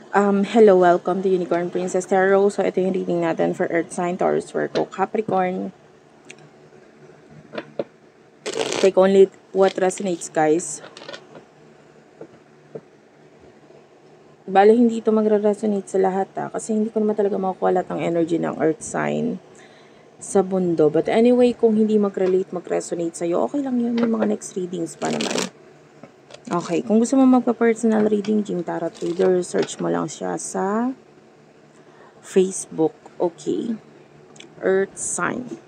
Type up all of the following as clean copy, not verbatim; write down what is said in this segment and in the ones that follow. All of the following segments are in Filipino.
Hello, welcome to Unicorn Princess Tarot. So, ito yung reading natin for Earth Sign, Taurus, Virgo, Capricorn. Take only what resonates, guys. Bale, hindi ito magre-resonate sa lahat, kasi hindi ko naman talaga makukuha lahat ng energy ng Earth Sign sa mundo. But anyway, kung hindi mag-relate, mag-resonate sa'yo, okay lang yun. May mga next readings pa naman. Okay, kung gusto mo magpa-personal reading, Jing Tarot Reader, search mo lang siya sa Facebook. Okay. Earth Sign.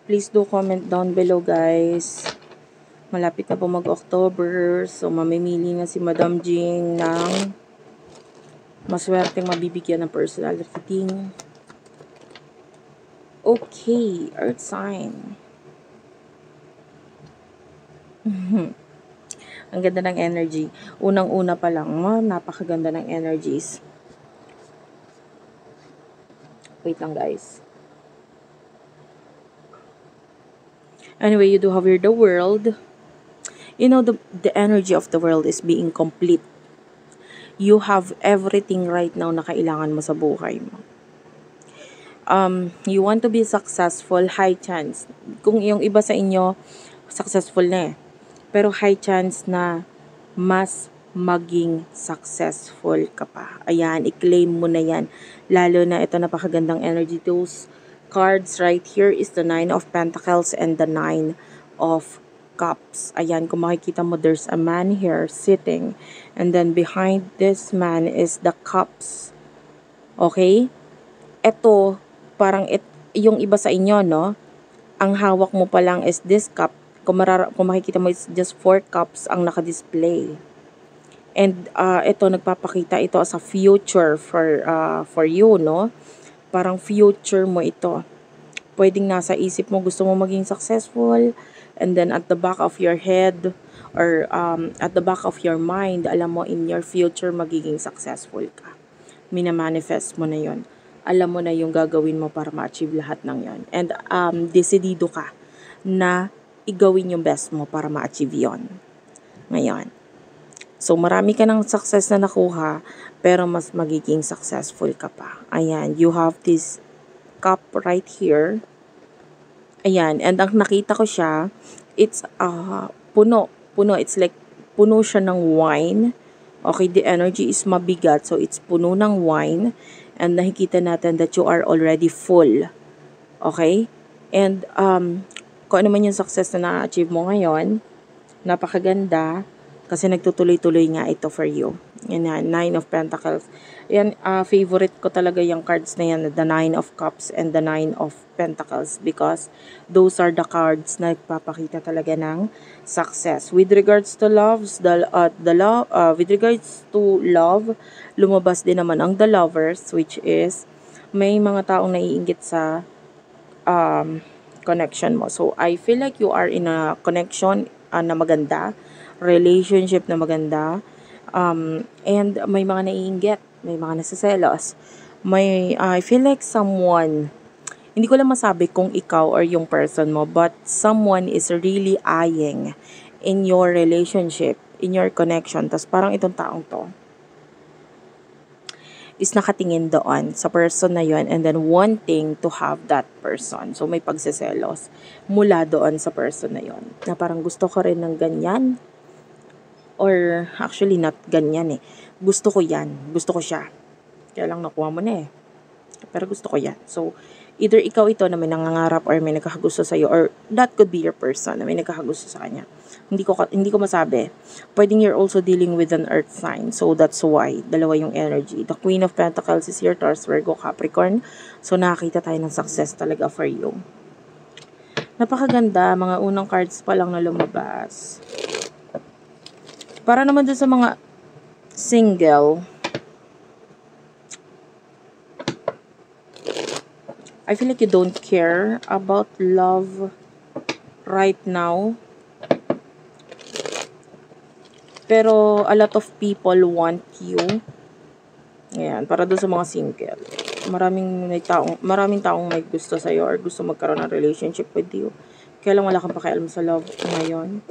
Please do comment down below, guys. Malapit na po mag-October. So, mamimili na si Madam Jing ng maswerteng mabibigyan ng personal reading. Okay, Earth Sign. Ang ganda ng energy. Unang-una pa lang, napakaganda ng energies. Wait lang, guys. Anyway, you do have here the World. You know, the energy of the world is being complete. You have everything right now na kailangan mo sa buhay mo. You want to be successful, high chance. Kung yung iba sa inyo, successful na eh. Pero high chance na mas maging successful ka pa. Ayan, i-claim mo na yan. Lalo na ito, napakagandang energy. Those cards right here is the 9 of Pentacles and the 9 of Cups. Ayan, kung makikita mo, there's a man here sitting. And then behind this man is the Cups. Okay? Ito, parang yung iba sa inyo, no? Ang hawak mo pa lang is this cup. Kung makikita mo, it's just 4 cups ang naka-display. And ito, nagpapakita ito as a future for you, no? Parang future mo ito. Pwedeng nasa isip mo, gusto mo maging successful. And then at the back of your head, or at the back of your mind, alam mo, in your future, magiging successful ka. Minamanifest mo na yon. Alam mo na yung gagawin mo para ma-achieve lahat ng yon. And desidido ka na igawin yung best mo para ma-achieve yon. Ngayon. So, marami ka ng success na nakuha, pero mas magiging successful ka pa. Ayan, you have this cup right here. Ayan, and ang nakita ko siya, it's puno. It's like, puno siya ng wine. Okay, the energy is mabigat, so it's puno ng wine. And nakikita natin that you are already full. Okay? And kung ano man yung success na na-achieve mo ngayon, napakaganda kasi nagtutuloy-tuloy nga ito for you. Yan na, 9 of Pentacles. Yan, favorite ko talaga yung cards na yan, the 9 of Cups and the 9 of Pentacles, because those are the cards na nagpapakita talaga ng success. With regards to with regards to love, lumabas din naman ang the Lovers, which is may mga taong naiinggit sa connection mo. So, I feel like you are in a connection na maganda, relationship na maganda, and may mga naiinggit, may mga nasiselos. I feel like someone, hindi ko lang masabi kung ikaw or yung person mo, but someone is really eyeing in your relationship, in your connection. Tas parang itong taong to is nakatingin doon sa person na yon, and then wanting to have that person. So, may pagseselos mula doon sa person na yon. Na parang gusto ko rin ng ganyan. Or actually not ganyan eh. Gusto ko yan. Gusto ko siya. Kaya lang nakuha mo na eh. Pero gusto ko yan. So, either ikaw ito na may nangangarap or may nagkakagusto sa'yo, or that could be your person na may nagkakagusto sa kanya. Hindi ko masabi. Pwedeng you're also dealing with an earth sign. So, that's why. Dalawa yung energy. The Queen of Pentacles is your Taurus, Virgo, Capricorn. So, nakakita tayo ng success talaga for you. Napakaganda. Mga unang cards pa lang na lumabas. Para naman dun sa mga single, I feel like you don't care about love right now. Pero a lot of people want you. Ayan, para doon sa mga single. Maraming taong may gusto sa'yo or gusto magkaroon ng relationship with you. Kaya lang wala kang pakialam sa love ngayon.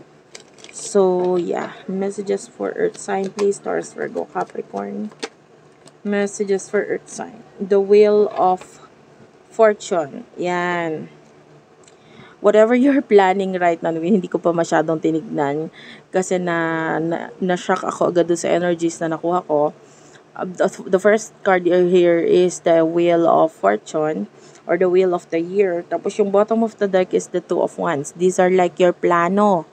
So, yeah. Messages for Earth sign, please. Taurus, Virgo, Capricorn. Messages for Earth sign. The Wheel of Fortune. Yan. Whatever you're planning right now, hindi ko pa masyadong tinignan kasi na-shock ako agad doon sa energies na nakuha ko. The first card here is the Wheel of Fortune or the Wheel of the Year. Tapos yung bottom of the deck is the Two of Wands. These are like your plano.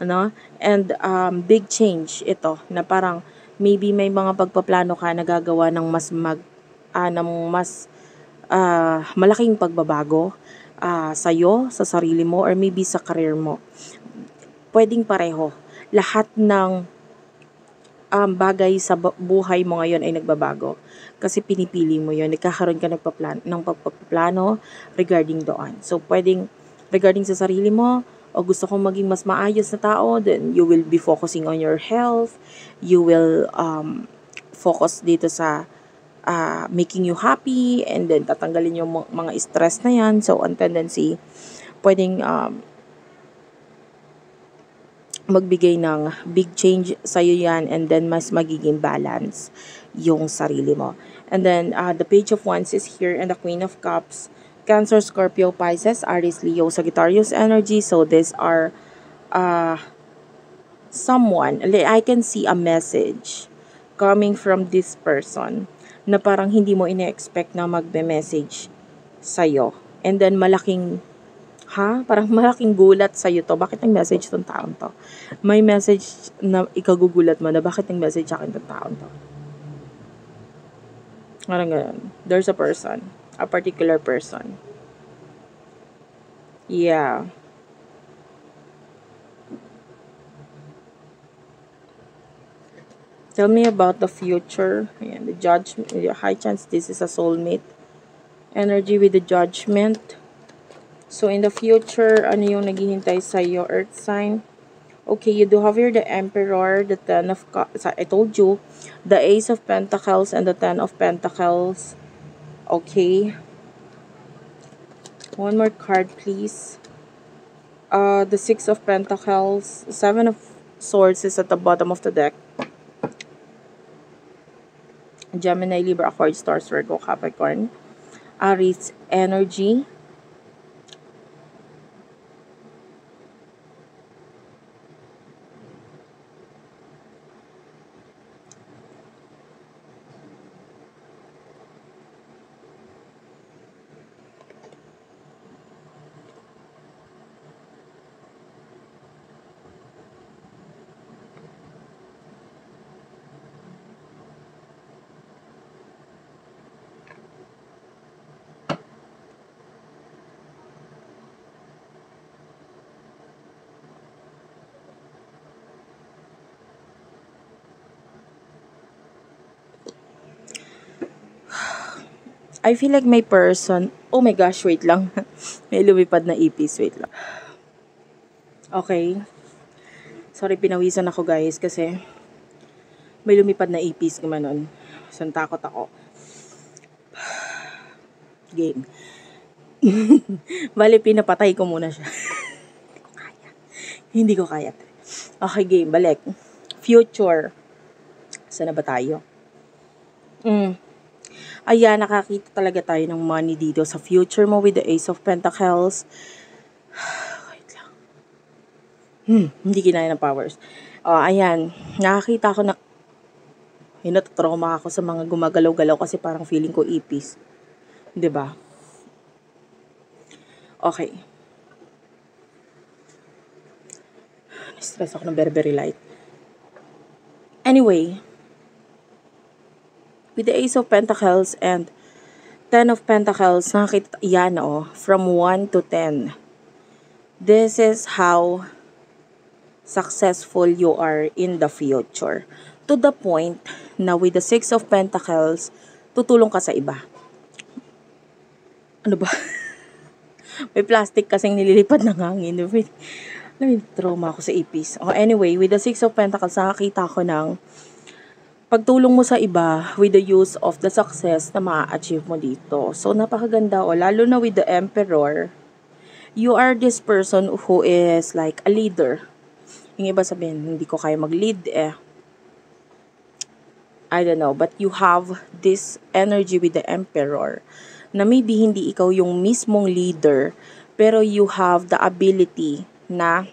Ano? And big change ito na parang maybe may mga pagpaplano ka na gagawa ng malaking pagbabago sa'yo, sa sarili mo, or maybe sa career mo. Pwedeng pareho. Lahat ng bagay sa buhay mo ngayon ay nagbabago. Kasi pinipili mo yun. Nagkakaroon ka ng pagpaplano regarding doon. So, pwedeng regarding sa sarili mo, o gusto kong maging mas maayos na tao, then you will be focusing on your health. You will focus dito sa making you happy, and then tatanggalin yung mga stress na yan. So, ang tendency, pwedeng magbigay ng big change sa'yo yan, and then mas magiging balance yung sarili mo. And then, the Page of Wands is here, and the Queen of Cups, Cancer, Scorpio, Pisces, Aries, Leo, Sagittarius energy. So, these are someone, I can see a message coming from this person na parang hindi mo ine-expect na magbe-message sa'yo. And then, parang malaking gulat sa'yo to. Bakit ang message tong taon to? May message na ikagugulat mo na bakit ang message sa akin tong taon to. Parang ganun. There's a person. A particular person. Yeah. Tell me about the future. Ayan, the Judgment. High chance this is a soulmate energy with the Judgment. So, in the future, ano yung naghihintay sa iyo, Earth sign? Okay, you do have here the Emperor, the Ten of Cups. I told you, the Ace of Pentacles and the Ten of Pentacles. Okay. One more card, please. The Six of Pentacles. Seven of Swords is at the bottom of the deck. Gemini, Libra, Aquarius, Taurus, Virgo, Capricorn. Aries energy. I feel like may person, oh my gosh, wait lang. May lumipad na ipis, wait lang. Okay. Sorry, pinawisan ako guys kasi may lumipad na ipis gumanon. So, takot ako. Game. Bale, pinapatay ko muna siya. Hindi ko kaya. Okay, game. Balik. Future. Saan na ba tayo? Ayan, nakakita talaga tayo ng money dito sa future mo with the Ace of Pentacles. Wait lang. Hindi kinaya ng powers. Ayan, nakakita ko na natatrauma ako sa mga gumagalaw-galaw kasi parang feeling ko ipis. 'Di ba? Okay. Stress ako ng very light. Anyway, with the Ace of Pentacles and Ten of Pentacles, nakakita yan from 1 to 10. This is how successful you are in the future. To the point na with the Six of Pentacles, tutulong ka sa iba. Ano ba? May plastic kasing nililipad ng hangin. Trauma ako sa ipis. Anyway, with the Six of Pentacles, nakakita ko ng pagtulong mo sa iba with the use of the success na ma-achieve mo dito. So, napakaganda lalo na with the Emperor. You are this person who is like a leader. Yung iba sabihin, hindi ko kaya mag-lead I don't know, but you have this energy with the Emperor na maybe hindi ikaw yung mismong leader, pero you have the ability na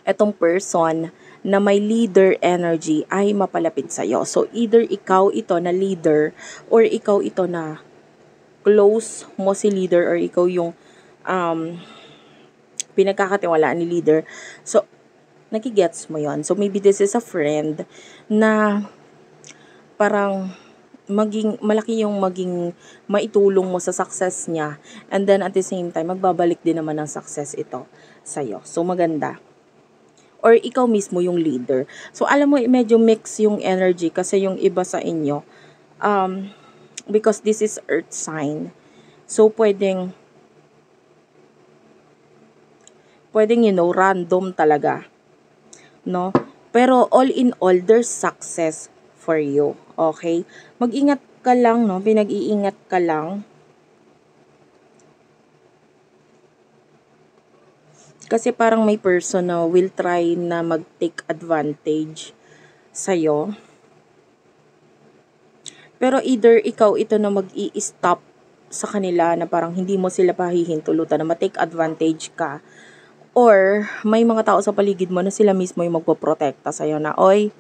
etong person na may leader energy ay mapalapit sa'yo. So, either ikaw ito na leader or ikaw ito na close mo si leader or ikaw yung pinagkakatiwalaan ni leader. So, nakigets mo yon. So, maybe this is a friend na parang malaki yung maitulong mo sa success niya, and then at the same time magbabalik din naman ng success ito sa'yo. So maganda. Or ikaw mismo yung leader. So alam mo, medyo mix yung energy kasi yung iba sa inyo, because this is earth sign, so pwedeng random talaga, no? Pero all in all, there's success for you. Okay? Mag-ingat ka lang, no? Pinag-iingat ka lang. Kasi parang may person na will try na mag-take advantage sa'yo. Pero either ikaw ito na mag-i-stop sa kanila na parang hindi mo sila pahihintulutan na ma-take advantage ka. Or may mga tao sa paligid mo na sila mismo yung magpoprotekta sa'yo na, oy,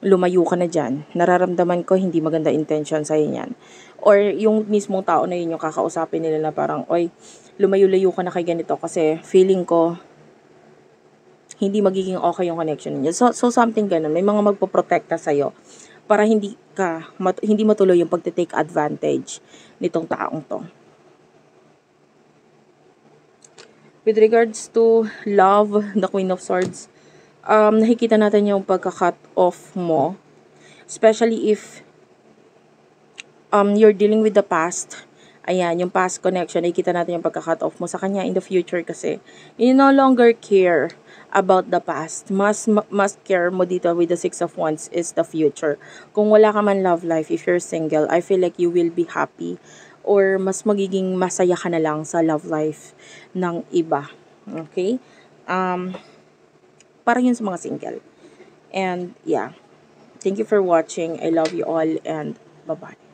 lumayo ka na dyan. Nararamdaman ko hindi maganda intention sa'yo yan. Or yung mismong tao na yun yung kakausapin nila na parang, oy, lumayo-layo ka na kay ganito kasi feeling ko hindi magiging okay yung connection niya. So something ganun. May mga magpoprotekta sa'yo para hindi matuloy yung pagte-take advantage nitong taong to. With regards to love, the Queen of Swords, nakikita natin yung pagka-cut off mo, especially if you're dealing with the past. Ayan, yung past connection, nakikita natin yung pagka-cut off mo sa kanya in the future kasi you no longer care about the past. Mas care mo dito with the Six of Wands is the future. Kung wala ka man love life, if you're single, I feel like you will be happy or mas magiging masaya ka na lang sa love life ng iba. Okay? Parang yun sa mga single. And yeah, thank you for watching. I love you all and bye-bye.